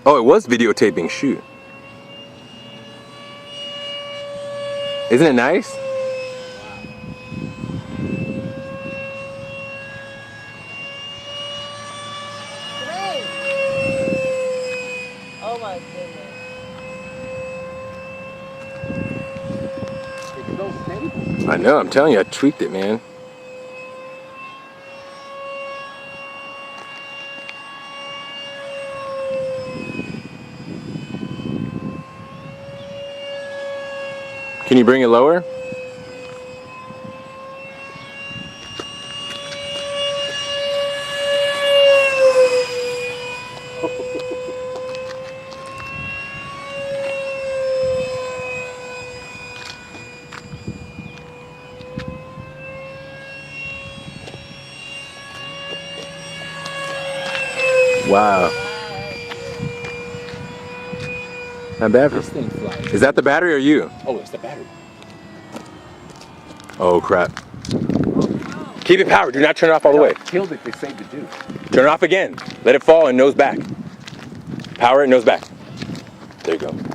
Oh, it was videotaping. Shoot. Isn't it nice? Oh my goodness. It's so stable. I know, I'm telling you, I tweaked it, man. Can you bring it lower? Wow. Not bad. This thing flies. Is that the battery or you? Oh, it's the battery. Oh crap. Keep it powered. Do not turn it off all the way. Killed it, they saved it too. Turn it off again. Let it fall and nose back. Power it, nose back. There you go.